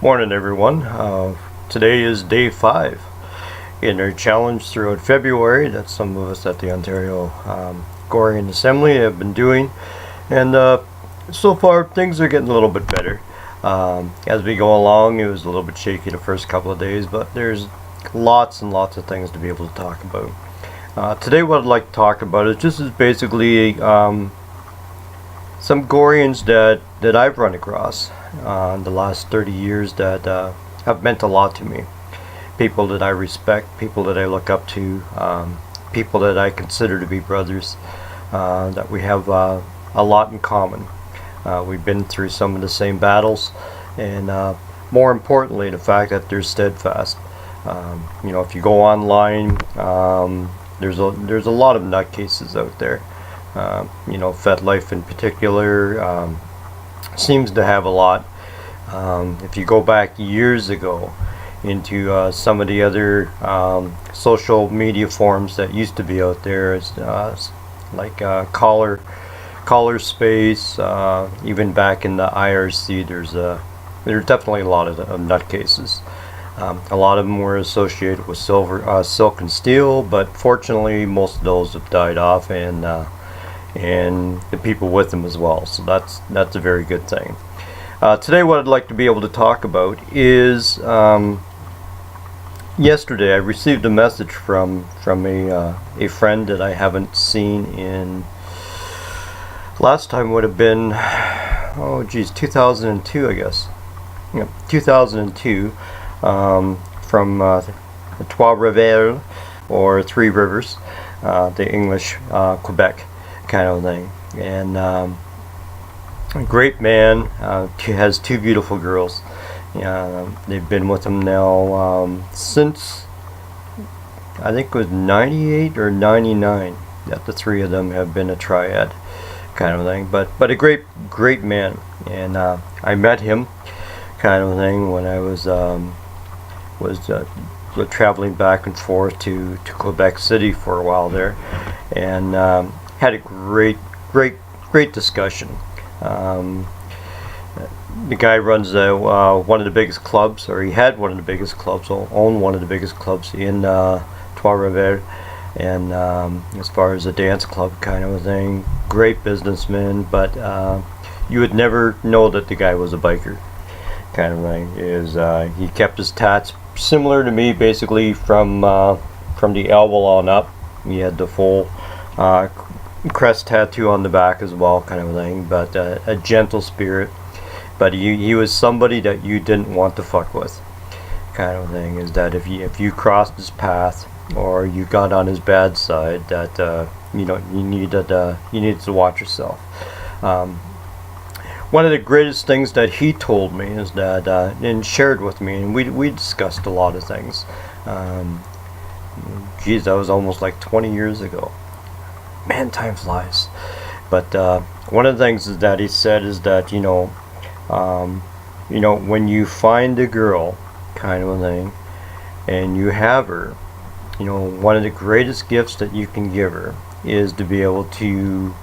Morning everyone. Today is day 5 in our challenge throughout February that some of us at the Ontario Gorian Assembly have been doing, and so far things are getting a little bit better. As we go along, it was a little bit shaky the first couple of days, but there's lots and lots of things to be able to talk about. Today what I'd like to talk about is just basically some Gorians that I've run across the last 30 years that have meant a lot to me. People that I respect, people that I look up to, people that I consider to be brothers, that we have a lot in common. We've been through some of the same battles, and more importantly, the fact that they're steadfast. If you go online, there's a lot of nutcases out there. FetLife in particular seems to have a lot. If you go back years ago into some of the other social media forums that used to be out there, like Caller Space, even back in the IRC, there's definitely a lot of nutcases. A lot of them were associated with silk and steel, but fortunately most of those have died off, and the people with them as well. So that's a very good thing. Today what I'd like to be able to talk about is yesterday I received a message from a friend that I haven't seen in, last time would have been 2002, I guess. 2002, from Trois Rivers, or Three Rivers, the English Quebec kind of thing. And a great man, has 2 beautiful girls. They've been with him now since I think it was 98 or 99 that the 3 of them have been a triad kind of thing. But a great man, and I met him kind of thing when I was traveling back and forth to Quebec City for a while there, and had a great discussion. The guy runs one of the biggest clubs, or he had one of the biggest clubs, owned one of the biggest clubs in Trois Rivers, and as far as a dance club kind of a thing, great businessman, but you would never know that the guy was a biker kind of thing. He kept his tats similar to me, basically from the elbow on up. He had the full crest tattoo on the back as well kind of thing, but a gentle spirit. But he was somebody that you didn't want to fuck with kind of thing, is that if you crossed his path or you got on his bad side, that you needed to watch yourself. One of the greatest things that he told me is that, and shared with me, and we discussed a lot of things. That was almost like 20 years ago. Man, time flies. But one of the things is that he said is that when you find a girl kind of a thing, and you have her, one of the greatest gifts that you can give her is to be able to,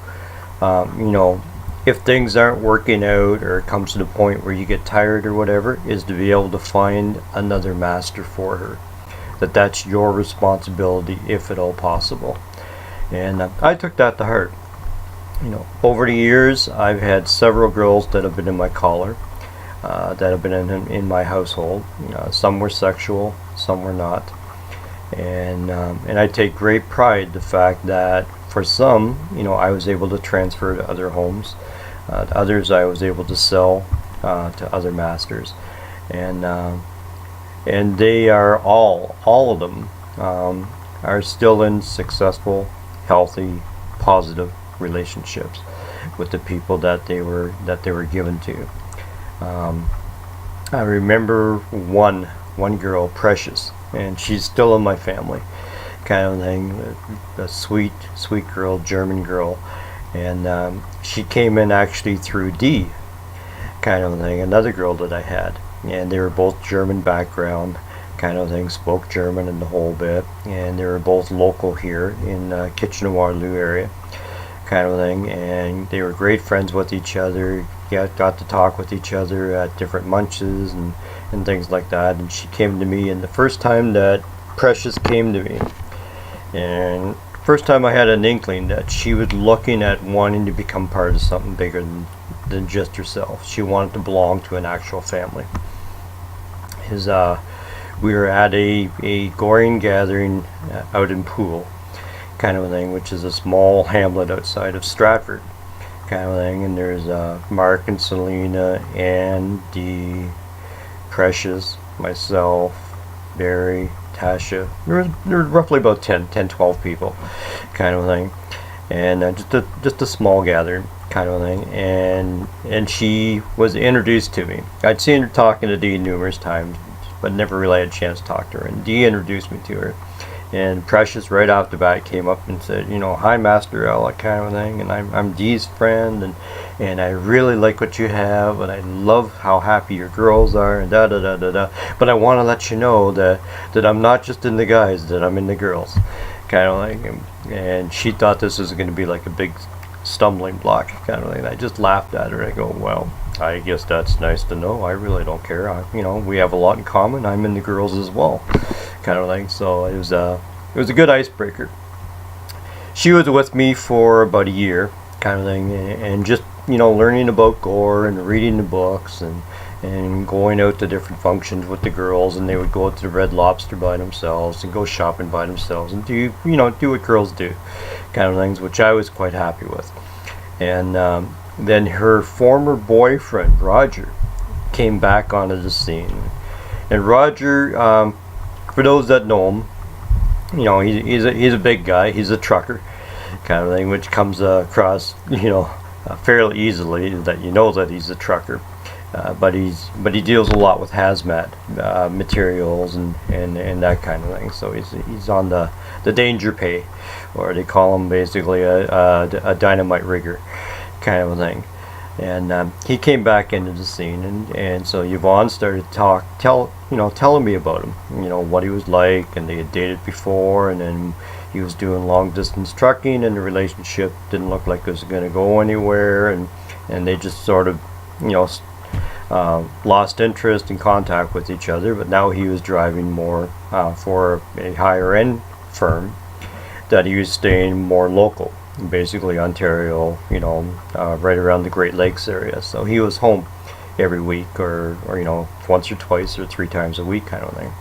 if things aren't working out, or it comes to the point where you get tired or whatever, is to be able to find another master for her. That's your responsibility, if at all possible. And I took that to heart. Over the years, I've had several girls that have been in my collar, that have been in my household. Some were sexual, some were not. And I take great pride the fact that for some, I was able to transfer to other homes. Others I was able to sell to other masters, and they are all of them are still in successful, healthy, positive relationships with the people that they were given to. I remember one girl, Precious, and she's still in my family kind of thing. A sweet girl, German girl, and she came in actually through D kind of thing, another girl that I had, and they were both German background kind of thing, spoke German and the whole bit, and they were both local here in Kitchener-Waterloo area kind of thing, and they were great friends with each other. got to talk with each other at different munches and things like that. And she came to me, and the first time that Precious came to me, and first time I had an inkling that she was looking at wanting to become part of something bigger than just herself. She wanted to belong to an actual family. We were at a Gorian gathering out in Poole, kind of a thing, which is a small hamlet outside of Stratford, kind of thing. And there's Mark and Selena, Andy, Precious, myself, Barry, Tasha. There was roughly about 12 people, kind of thing, and just a small gathering, kind of thing. And she was introduced to me. I'd seen her talking to Dee numerous times, but never really had a chance to talk to her. And Dee introduced me to her. And Precious, right off the bat, came up and said, "Hi, Master Ella," kind of thing. And I'm Dee's friend, and I really like what you have, and I love how happy your girls are, and da da da da da. But I want to let you know that I'm not just in the guys, that I'm in the girls, kind of thing. And she thought this was going to be like a big stumbling block, kind of thing. And I just laughed at her. I go, "Well, I guess that's nice to know. I really don't care. We have a lot in common. I'm in the girls as well," kind of thing. So it was a good icebreaker. She was with me for about a year, kind of thing, and just learning about Gore and reading the books and going out to different functions with the girls, and they would go out to the Red Lobster by themselves and go shopping by themselves and do what girls do, kind of things, which I was quite happy with. And then her former boyfriend Roger came back onto the scene, and Roger, for those that know him, he's a big guy. He's a trucker, kind of thing, which comes across fairly easily that that he's a trucker. But he deals a lot with hazmat materials and that kind of thing. So he's on the danger pay, or they call him basically a dynamite rigger, kind of a thing. And he came back into the scene, and so Yvonne started telling me about him, what he was like, and they had dated before, and then he was doing long distance trucking, and the relationship didn't look like it was going to go anywhere, and they just sort of lost interest in contact with each other. But now he was driving more for a higher end firm, that he was staying more local, basically Ontario, right around the Great Lakes area. So he was home every week, or once or twice or 3 times a week, kind of thing.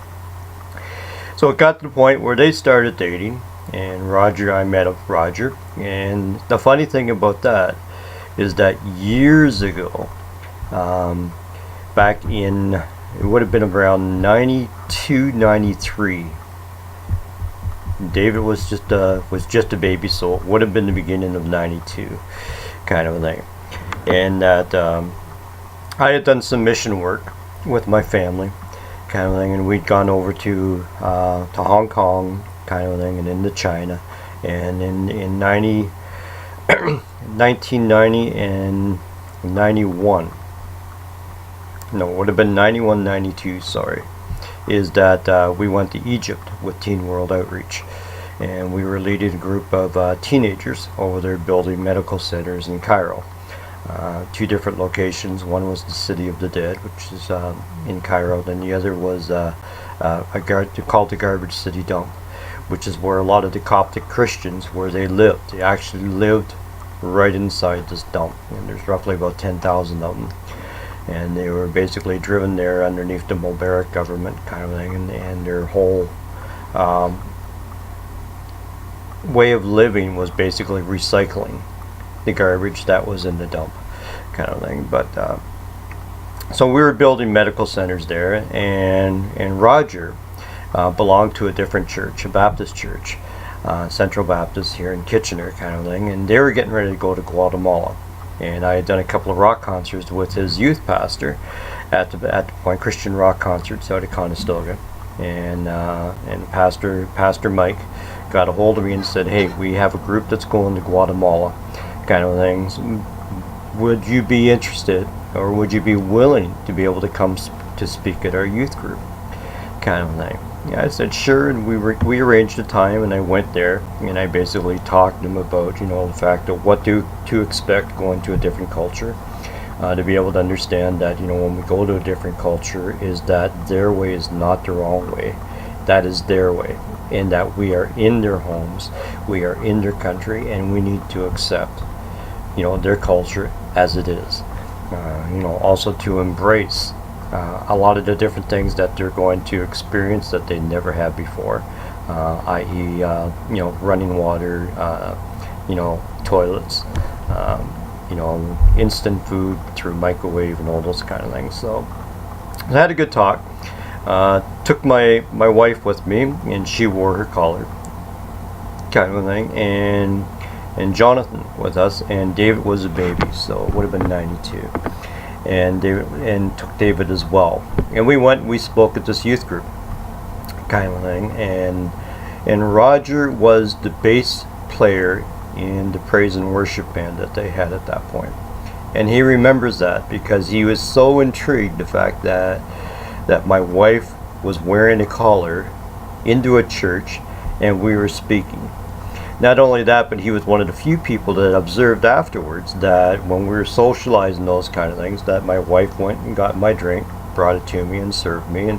So it got to the point where they started dating, and I met Roger. And the funny thing about that is that years ago, back in, it would have been around 92, 93, David was just a baby, so it would have been the beginning of 92, kind of a thing. And that I had done some mission work with my family, kind of thing, and we'd gone over to Hong Kong, kind of thing, and into China. And in 1990 and 91, no, it would have been 91, 92, sorry, is that we went to Egypt with Teen World Outreach, and we were leading a group of teenagers over there building medical centers in Cairo. 2 different locations. One was the City of the Dead, which is in Cairo, then the other was called the Garbage City Dump, which is where a lot of the Coptic Christians, where they lived. They actually lived right inside this dump, and there's roughly about 10,000 of them. And they were basically driven there underneath the Mubarak government, kind of thing, and their whole way of living was basically recycling the garbage that was in the dump, kind of thing. But so we were building medical centers there, and Roger belonged to a different church, a Baptist church, Central Baptist here in Kitchener, kind of thing, and they were getting ready to go to Guatemala. And I had done a couple of rock concerts with his youth pastor at the point, Christian rock concerts out of Conestoga, and Pastor Mike got a hold of me and said, "Hey, we have a group that's going to Guatemala, kind of things. Would you be interested, or would you be willing to be able to come to speak at our youth group?" Kind of thing. Yeah, I said sure, and we arranged a time, and I went there, and I basically talked to him about the fact of what to expect going to a different culture, to be able to understand that, when we go to a different culture, is that their way is not the wrong way. That is their way, and that we are in their homes, we are in their country, and we need to accept, their culture as it is. Also to embrace a lot of the different things that they're going to experience that they never have before, i.e., running water, toilets, instant food through microwave and all those kind of things. So I had a good talk. Took my wife with me, and she wore her collar, kind of a thing, and Jonathan with us, and David was a baby, so it would have been 92, and took David as well. And we spoke at this youth group, kind of a thing, and Roger was the bass player in the praise and worship band that they had at that point. And he remembers that because he was so intrigued the fact that my wife was wearing a collar into a church and we were speaking. Not only that, but he was one of the few people that observed afterwards that when we were socializing those kind of things, that my wife went and got my drink, brought it to me and served me,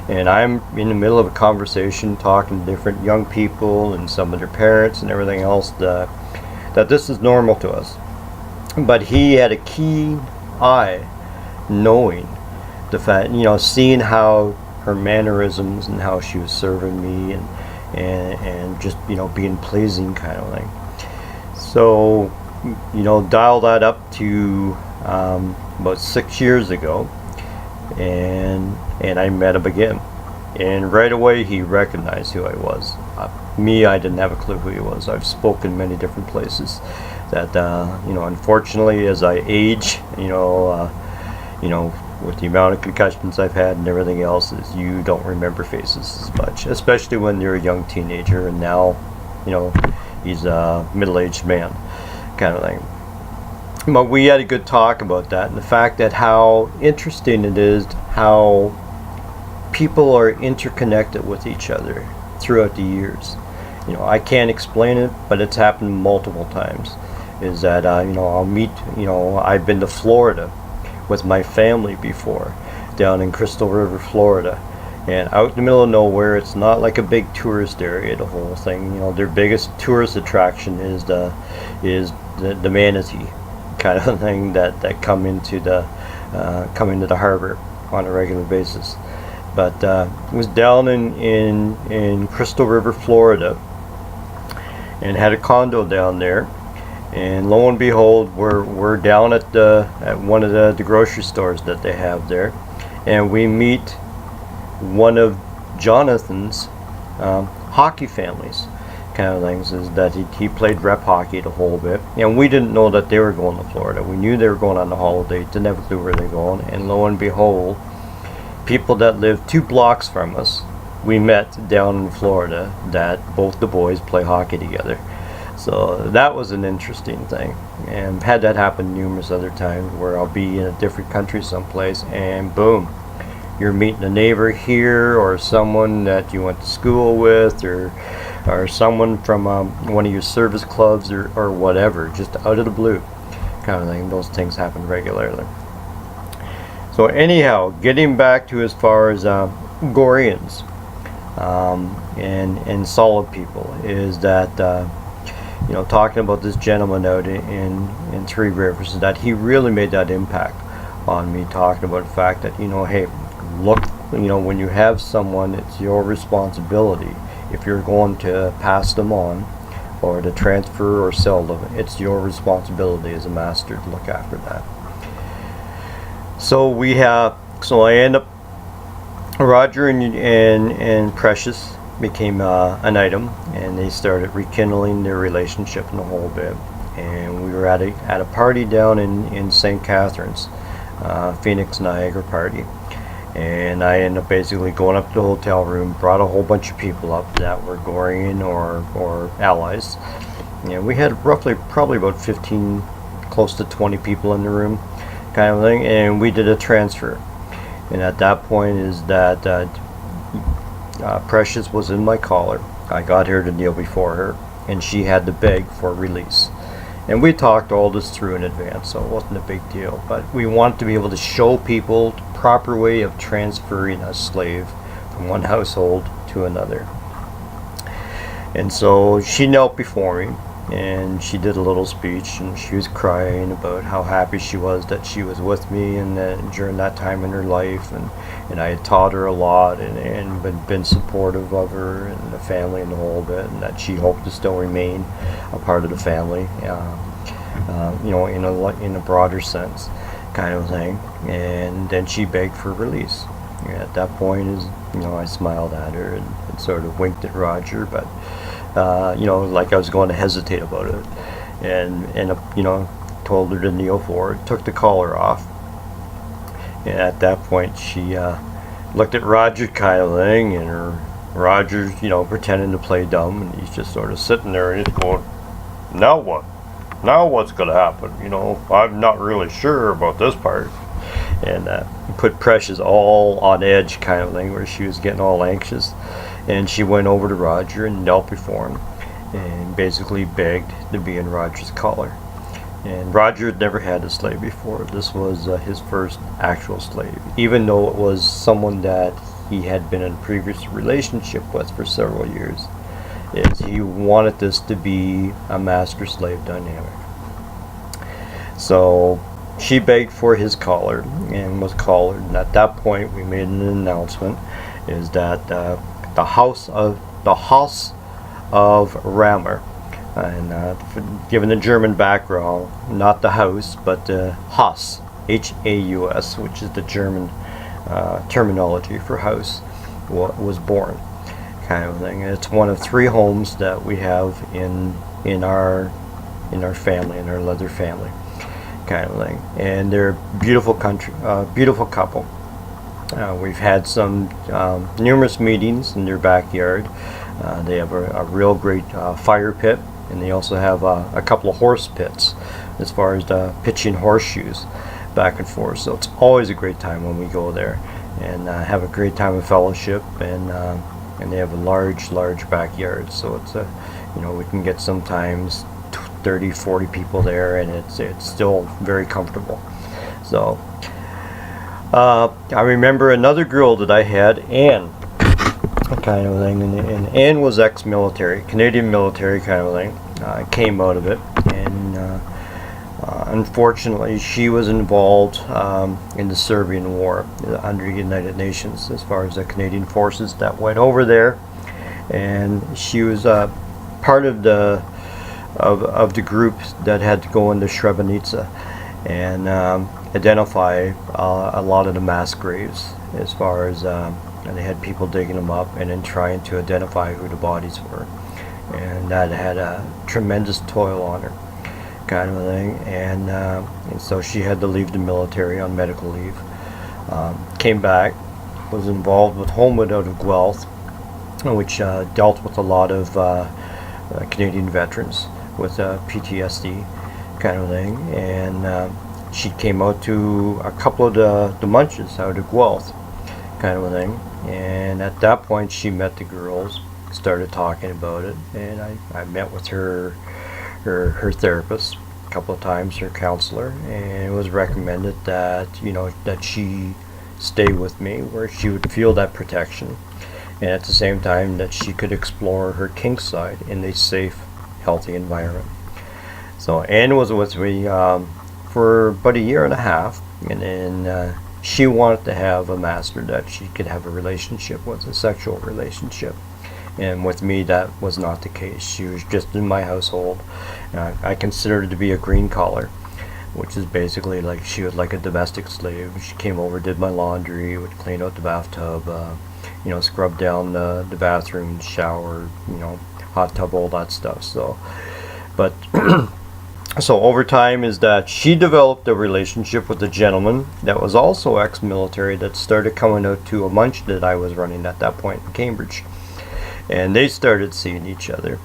and I'm in the middle of a conversation talking to different young people and some of their parents and everything else, that this is normal to us. But he had a keen eye knowing the fact, seeing how her mannerisms and how she was serving me and just, being pleasing kind of thing. So, dial that up to about 6 years ago, and I met him again, and right away he recognized who I was. I didn't have a clue who he was. I've spoken many different places that unfortunately as I age, with the amount of concussions I've had and everything else, is you don't remember faces as much, especially when you're a young teenager, and now he's a middle-aged man kind of thing. But we had a good talk about that, and the fact that how interesting it is how people are interconnected with each other throughout the years. I can't explain it, but it's happened multiple times. Is that I'll meet, I've been to Florida with my family before, down in Crystal River, Florida, and out in the middle of nowhere. It's not like a big tourist area, the whole thing. Their biggest tourist attraction is the manatee kind of thing that come into the harbor on a regular basis. But it was down in Crystal River, Florida, and had a condo down there. And lo and behold, we're down at one of the grocery stores that they have there, and we meet one of Jonathan's hockey families kind of things. Is that he played rep hockey the whole bit, and we didn't know that they were going to Florida. We knew they were going on the holiday, didn't have a clue where they're going, and lo and behold, people that lived 2 blocks from us, we met down in Florida, that both the boys play hockey together. So that was an interesting thing, and had that happen numerous other times where I'll be in a different country someplace, and boom, you're meeting a neighbor here, or someone that you went to school with, or someone from one of your service clubs, or whatever, just out of the blue kind of thing. Those things happen regularly. So anyhow, getting back to as far as Gorians and solid people, is that talking about this gentleman out in Three Rivers, that he really made that impact on me, talking about the fact that, hey, look, when you have someone, it's your responsibility. If you're going to pass them on or to transfer or sell them, it's your responsibility as a master to look after that. So I end up, Roger and Precious became an item, and they started rekindling their relationship in the whole bit. And we were at a party down in St. Catharines, Phoenix Niagara party, and I ended up basically going up to the hotel room, brought a whole bunch of people up that were Gorian or allies, and we had probably about 15, close to 20 people in the room kind of thing, and we did a transfer. And at that point is that Precious was in my collar. I got her to kneel before her, and she had to beg for release. And we talked all this through in advance, so it wasn't a big deal. But we wanted to be able to show people the proper way of transferring a slave from one household to another. And so she knelt before me, and she did a little speech, and she was crying about how happy she was that she was with me and that during that time in her life, and I had taught her a lot and been supportive of her and the family and the whole bit, and that she hoped to still remain a part of the family, in a broader sense, kind of thing. And then she begged for release. And at that point, I smiled at her and sort of winked at Roger, but like I was going to hesitate about it, and told her to kneel forward, took the collar off, and at that point she looked at Roger kind of thing, and Roger's pretending to play dumb, and he's just sort of sitting there and he's going, now what? Now what's going to happen? I'm not really sure about this part, and put Precious all on edge kind of thing, where she was getting all anxious. And she went over to Roger and knelt before him and basically begged to be in Roger's collar. And Roger had never had a slave before. This was his first actual slave, even though it was someone that he had been in a previous relationship with for several years. He wanted this to be a master-slave dynamic. So she begged for his collar and was collared. And at that point, we made an announcement: is that the house of Rammer, and given the German background, not the house, but Haus, Haus, which is the German terminology for house, was born, kind of thing. And it's one of 3 homes that we have in our family, in our leather family, kind of thing. And they're beautiful couple. We've had some numerous meetings in their backyard. They have a real great fire pit, and they also have a couple of horse pits as far as pitching horseshoes back and forth. So it's always a great time when we go there and have a great time of fellowship, and they have a large backyard. So it's we can get sometimes 30-40 people there, and it's still very comfortable. So I remember another girl that I had, Anne, kind of thing, and Anne was ex-military, Canadian military kind of thing, came out of it, and unfortunately she was involved in the Serbian War under the United Nations, as far as the Canadian forces that went over there, and she was part of the group that had to go into Srebrenica and identify a lot of the mass graves, as far as and they had people digging them up and then trying to identify who the bodies were, and that had a tremendous toil on her, kind of a thing. And so she had to leave the military on medical leave, came back, was involved with Homewood out of Guelph, which dealt with a lot of Canadian veterans with PTSD, kind of thing. And she came out to a couple of the munches out of Guelph, kind of a thing. And at that point she met the girls, started talking about it, and I met with her therapist a couple of times, her counselor, and it was recommended that that she stay with me, where she would feel that protection, and at the same time that she could explore her kink side in a safe, healthy environment. So Anne was with me for about a year and a half, and then she wanted to have a master that she could have a relationship with, a sexual relationship. And with me, that was not the case. She was just in my household. I considered her to be a green collar, which is basically like she was like a domestic slave. She came over, did my laundry, would clean out the bathtub, scrub down the bathroom, shower, hot tub, all that stuff. So, but so over time is that she developed a relationship with a gentleman that was also ex-military that started coming out to a munch that I was running at that point in Cambridge. And they started seeing each other.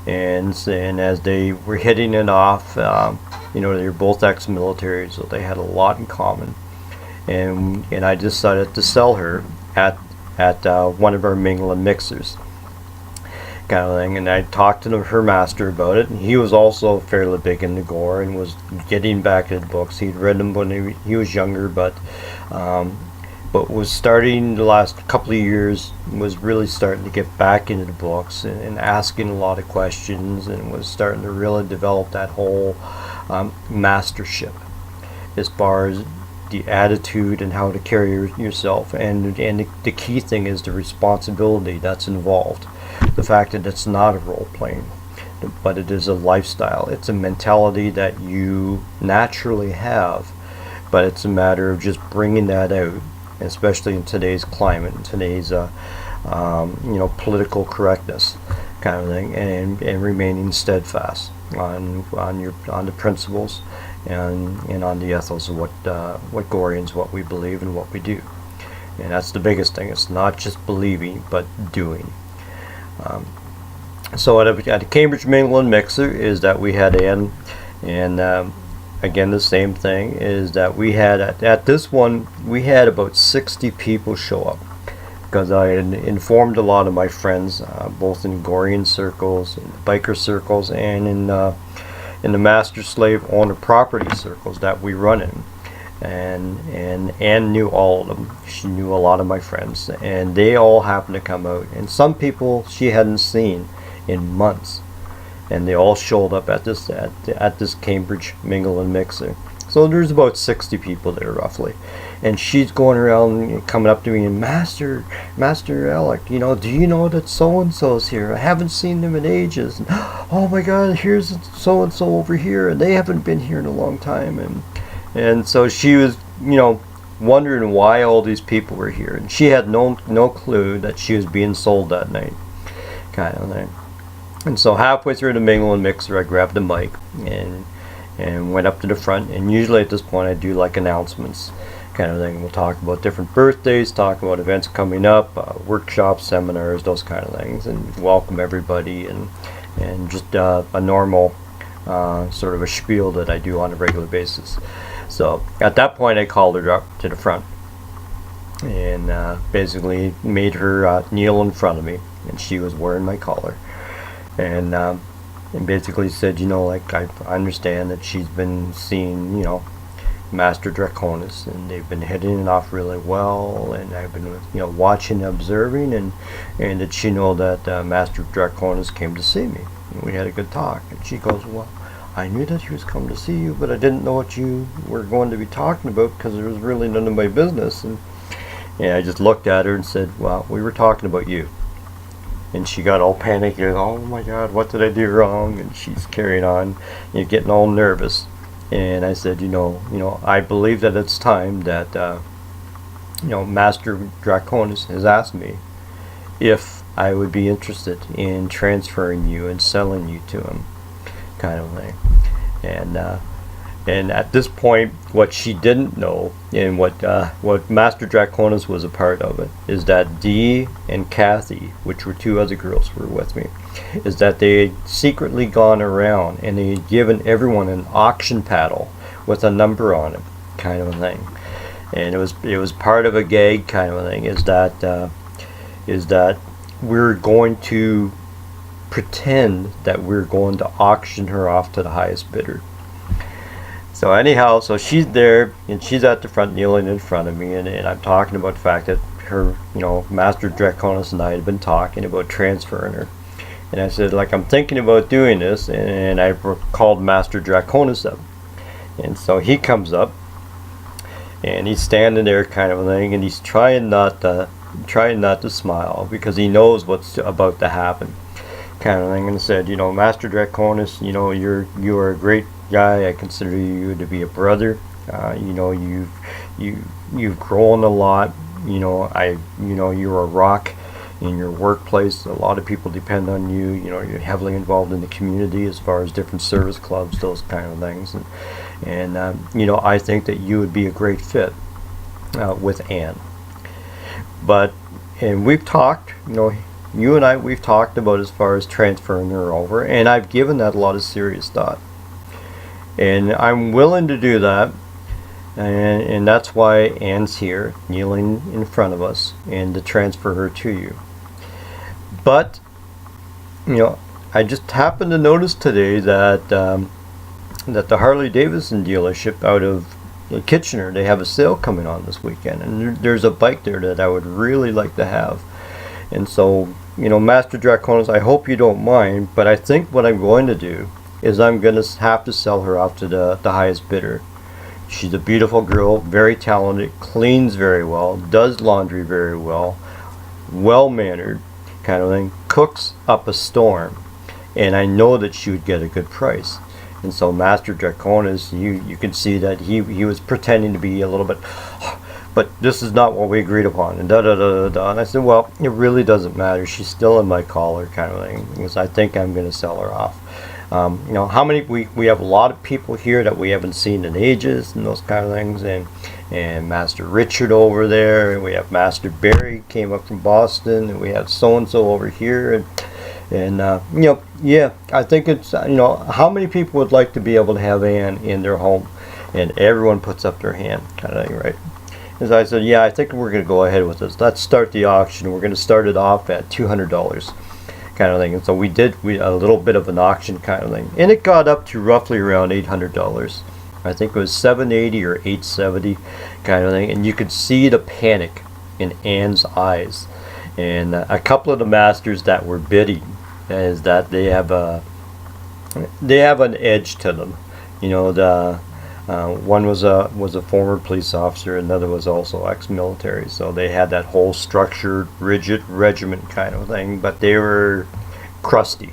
And as they were hitting it off, they were both ex-military, so they had a lot in common. And I decided to sell her at one of our mingle and mixers, kind of thing. And I talked to her master about it, and he was also fairly big into Gore and was getting back into books. He'd read them when he was younger, but was starting the last couple of years, was really starting to get back into the books and asking a lot of questions, and was starting to really develop that whole mastership as far as the attitude and how to carry yourself, and the key thing is the responsibility that's involved. The fact that it's not a role playing, but it is a lifestyle. It's a mentality that you naturally have, but it's a matter of just bringing that out, especially in today's climate, in today's political correctness kind of thing, and remaining steadfast on the principles and on the ethos of what Gorians, what we believe and what we do. And that's the biggest thing. It's not just believing, but doing. So at the Cambridge Mingle and Mixer is that we had Anne, and again the same thing is that we had at this one we had about 60 people show up, because I had informed a lot of my friends, both in Gorian circles, in biker circles, and in the master slave owner property circles that we run in. And Anne knew all of them. She knew a lot of my friends, and they all happened to come out. And some people she hadn't seen in months, and they all showed up at this Cambridge Mingle and Mixer. So there's about 60 people there roughly, and she's going around and coming up to me and Master Alec, do you know that so and so's here? I haven't seen them in ages. And, oh my God, here's so and so over here, and they haven't been here in a long time. And so she was, wondering why all these people were here, and she had no clue that she was being sold that night, kind of thing. And so halfway through the Mingle and Mixer, I grabbed the mic and went up to the front, and usually at this point I do like announcements kind of thing. We'll talk about different birthdays, talk about events coming up, workshops, seminars, those kind of things, and welcome everybody, and just a normal sort of a spiel that I do on a regular basis. So at that point I called her up to the front and basically made her kneel in front of me, and she was wearing my collar, and basically said, I understand that she's been seeing, Master Draconis, and they've been hitting it off really well, and I've been, watching, observing, and did she know that Master Draconis came to see me? And we had a good talk, and she goes, well, I knew that he was coming to see you, but I didn't know what you were going to be talking about, because it was really none of my business. And I just looked at her and said, well, we were talking about you. And she got all panicky, oh my God, what did I do wrong? And she's carrying on, getting all nervous. And I said, I believe that it's time that, Master Draconis has asked me if I would be interested in transferring you and selling you to him, kind of thing. And at this point, what she didn't know, and what Master Draconis was a part of it, is that Dee and Kathy, which were two other girls who were with me, is that they had secretly gone around and they had given everyone an auction paddle with a number on it, kind of a thing. And it was part of a gag, kind of a thing, is that we're going to pretend that we're going to auction her off to the highest bidder. So anyhow, so she's there, and she's at the front kneeling in front of me, and I'm talking about the fact that her, Master Draconis and I had been talking about transferring her. And I said, I'm thinking about doing this, and I called Master Draconis up. And so he comes up, and he's standing there kind of a thing, and he's trying not to smile, because he knows what's about to happen, kind of thing. And I said, Master Draconis, you are a great guy. I consider you to be a brother. You've grown a lot. You're a rock in your workplace. A lot of people depend on you. You're heavily involved in the community as far as different service clubs, those kind of things. And I think that you would be a great fit with Anne. And we've talked, you and I, we've talked about as far as transferring her over, and I've given that a lot of serious thought. And I'm willing to do that, and that's why Anne's here, kneeling in front of us, and to transfer her to you. But I just happened to notice today that that the Harley Davidson dealership out of Kitchener, they have a sale coming on this weekend, and there's a bike there that I would really like to have. And so, Master Draconis, I hope you don't mind, but I think what I'm going to do is I'm going to have to sell her off to the highest bidder. She's a beautiful girl, very talented, cleans very well, does laundry very well, well-mannered kind of thing, cooks up a storm, and I know that she would get a good price. And so Master Draconis, you can see that he was pretending to be a little bit, but this is not what we agreed upon, and And I said, well, it really doesn't matter. She's still in my collar kind of thing, because I think I'm going to sell her off. How many, we have a lot of people here that we haven't seen in ages and those kind of things, and Master Richard over there, and we have Master Barry came up from Boston, and we have so-and-so over here, and yeah, I think it's, how many people would like to be able to have Anne in their home? And everyone puts up their hand kind of thing, right? As I said, yeah, I think we're going to go ahead with this. Let's start the auction. We're going to start it off at $200 kind of thing. And so we did a little bit of an auction kind of thing, and it got up to roughly around $800. I think it was $780 or $870 kind of thing, and you could see the panic in Anne's eyes. And a couple of the masters that were bidding is that they have an edge to them. One was a former police officer, another was also ex-military, so they had that whole structured, rigid regiment kind of thing, but they were crusty,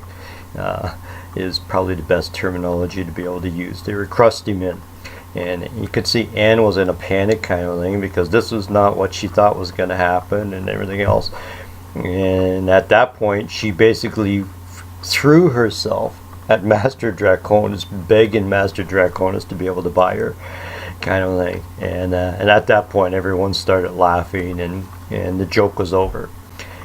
is probably the best terminology to be able to use. They were crusty men, and you could see Anne was in a panic kind of thing, because this was not what she thought was going to happen and everything else. And at that point, she basically threw herself at Master Draconis, begging Master Draconis to be able to buy her kind of thing. And at that point, everyone started laughing, and the joke was over.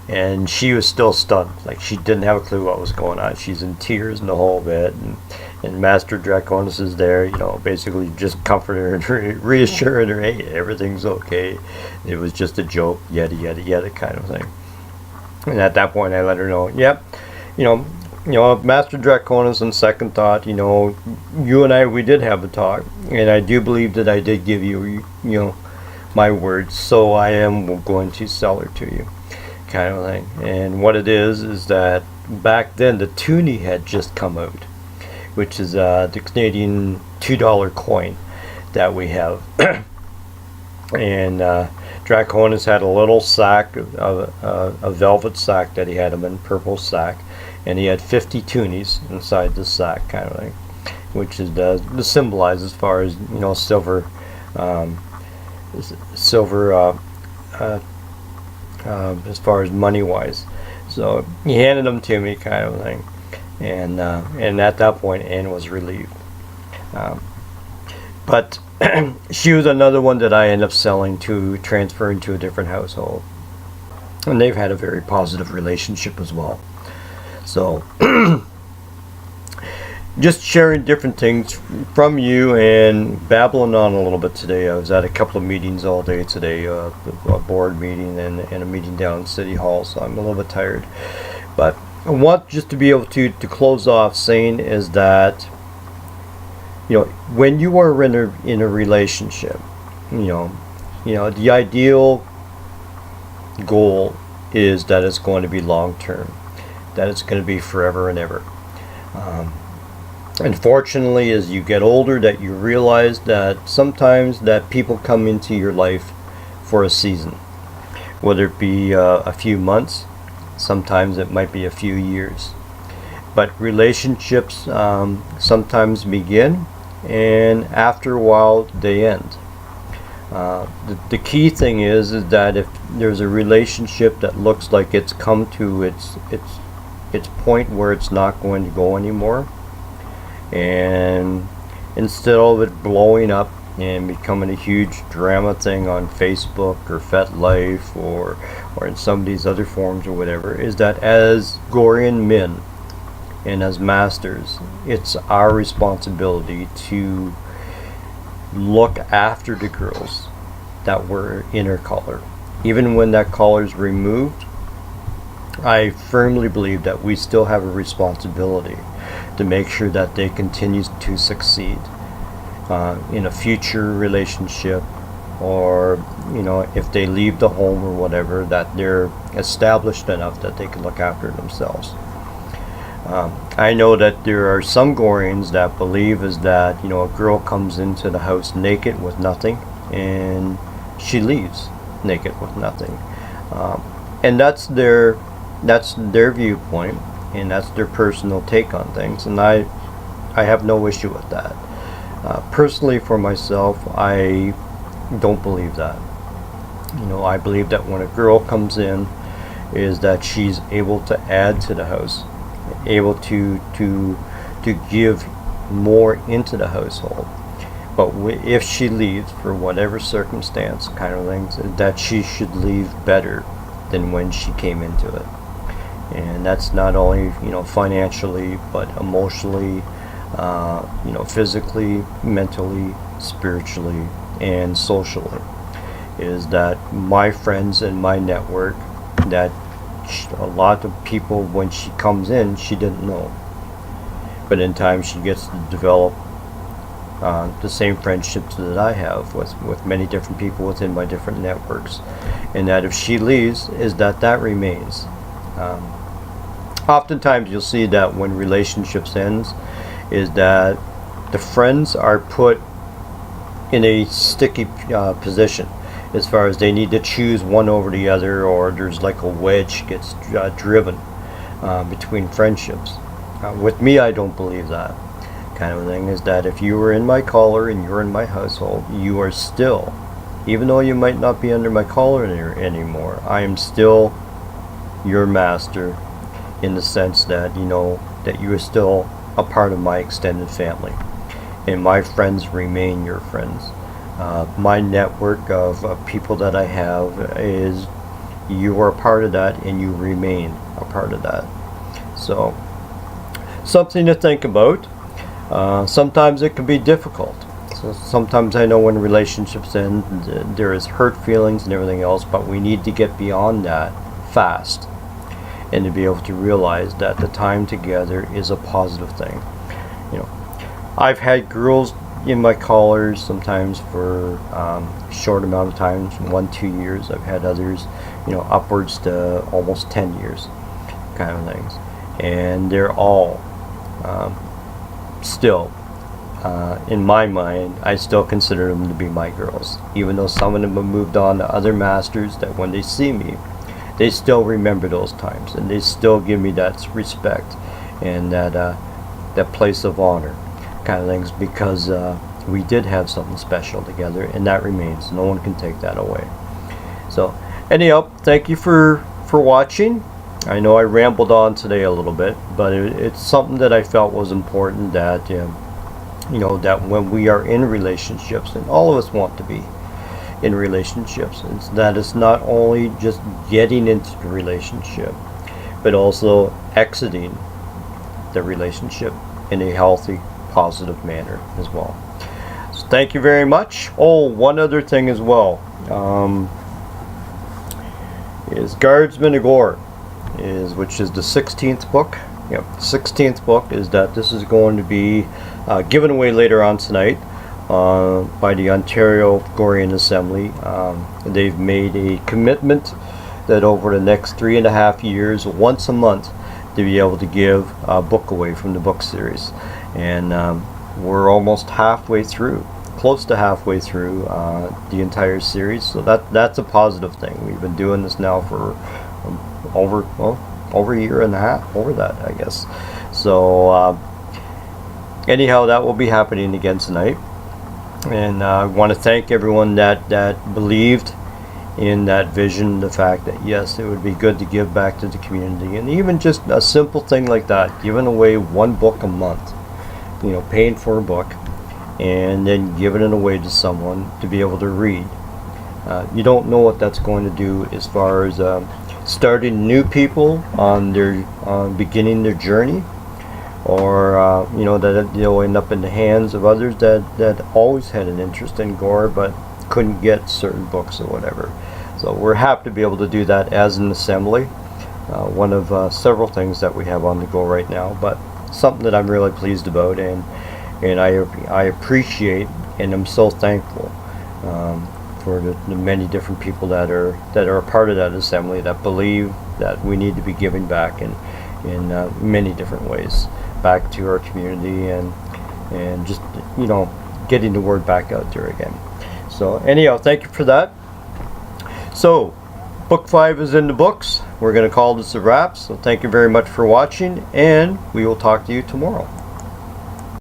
And she was still stunned, like she didn't have a clue what was going on. She's in tears and the whole bit, and Master Draconis is there, basically just comforting her and reassuring her, hey, everything's okay. It was just a joke, yada yada yada kind of thing. And at that point, I let her know, yep, Master Draconis, on second thought, you and I, we did have a talk, and I do believe that I did give you, my word, so I am going to sell her to you, kind of thing. And what it is that back then the toonie had just come out, which is the Canadian $2 coin that we have. And Draconis had a little sack, a velvet sack that he had him in, purple sack, and he had 50 toonies inside the sack kind of thing, which is the symbolize as far as silver, as far as money wise. So he handed them to me kind of thing, and at that point Anne was relieved. But she was another one that I ended up transferring to a different household, and they've had a very positive relationship as well. So just sharing different things from you and babbling on a little bit today. I was at a couple of meetings all day today, a board meeting and a meeting down in City Hall, so I'm a little bit tired. But I want just to be able to close off saying is that when you are in a relationship, the ideal goal is that it's going to be long term, that it's going to be forever and ever. Unfortunately, as you get older, that you realize that sometimes that people come into your life for a season, whether it be a few months, sometimes it might be a few years. But relationships sometimes begin, and after a while they end. The key thing is that if there's a relationship that looks like it's come to its point where it's not going to go anymore, and instead of it blowing up and becoming a huge drama thing on Facebook or FetLife or in some of these other forums or whatever, is that as Gorian men and as masters, it's our responsibility to look after the girls that were in her collar. Even when that collar is removed, I firmly believe that we still have a responsibility to make sure that they continue to succeed in a future relationship, or if they leave the home or whatever, that they're established enough that they can look after themselves. I know that there are some Gorians that believe is that a girl comes into the house naked with nothing, and she leaves naked with nothing, and that's their viewpoint, and that's their personal take on things, and I have no issue with that. Personally, for myself, I don't believe that. I believe that when a girl comes in, is that she's able to add to the house, able to give more into the household. But if she leaves for whatever circumstance, kind of things, that she should leave better than when she came into it. And that's not only financially, but emotionally, physically, mentally, spiritually, and socially. Is that my friends and my network, that a lot of people, when she comes in, she didn't know, but in time she gets to develop the same friendships that I have with many different people within my different networks, and that if she leaves, is that remains. Oftentimes you'll see that when relationships ends, is that the friends are put in a sticky position, as far as they need to choose one over the other, or there's like a wedge gets driven between friendships. With me, I don't believe that kind of thing. Is that if you were in my collar and you're in my household, you are still, even though you might not be under my collar anymore, I am still your master, in the sense that that you are still a part of my extended family, and my friends remain your friends. My network of people that I have is, you are a part of that, and you remain a part of that. So, something to think about. Sometimes it can be difficult. So sometimes I know when relationships end, there is hurt feelings and everything else, but we need to get beyond that fast, and to be able to realize that the time together is a positive thing. I've had girls in my collars sometimes for a short amount of time, 1-2 years. I've had others, upwards to almost 10 years, kind of things, and they're all still, in my mind, I still consider them to be my girls, even though some of them have moved on to other masters, that when they see me, they still remember those times, and they still give me that respect and that place of honor, kind of things, because we did have something special together, and that remains. No one can take that away. So anyhow, thank you for watching. I know I rambled on today a little bit, but it's something that I felt was important, that that when we are in relationships, and all of us want to be in relationships, it's not only just getting into the relationship, but also exiting the relationship in a healthy, positive manner as well. So thank you very much. Oh, one other thing as well, is Guardsman of Gore, which is the 16th book. Yep, 16th book, is that this is going to be given away later on tonight by the Ontario Gorian Assembly. They've made a commitment that over the next 3.5 years, once a month, to be able to give a book away from the book series. And we're almost halfway through, close to halfway through the entire series. So that's a positive thing. We've been doing this now for over a year and a half, over that, I guess. So anyhow, that will be happening again tonight. And I want to thank everyone that believed in that vision, the fact that yes, it would be good to give back to the community, and even just a simple thing like that, giving away one book a month, paying for a book, and then giving it away to someone to be able to read. You don't know what that's going to do as far as starting new people on their beginning their journey, or that they'll end up in the hands of others that always had an interest in Gore but couldn't get certain books or whatever. So we're happy to be able to do that as an assembly, one of several things that we have on the go right now, but something that I'm really pleased about, and I appreciate and I'm so thankful for the many different people that are a part of that assembly, that believe that we need to be giving back in many different ways back to our community, and just, you know, getting the word back out there again. So anyhow, thank you for that. So book 5 is in the books. We're going to call this a wrap. So thank you very much for watching, and we will talk to you tomorrow.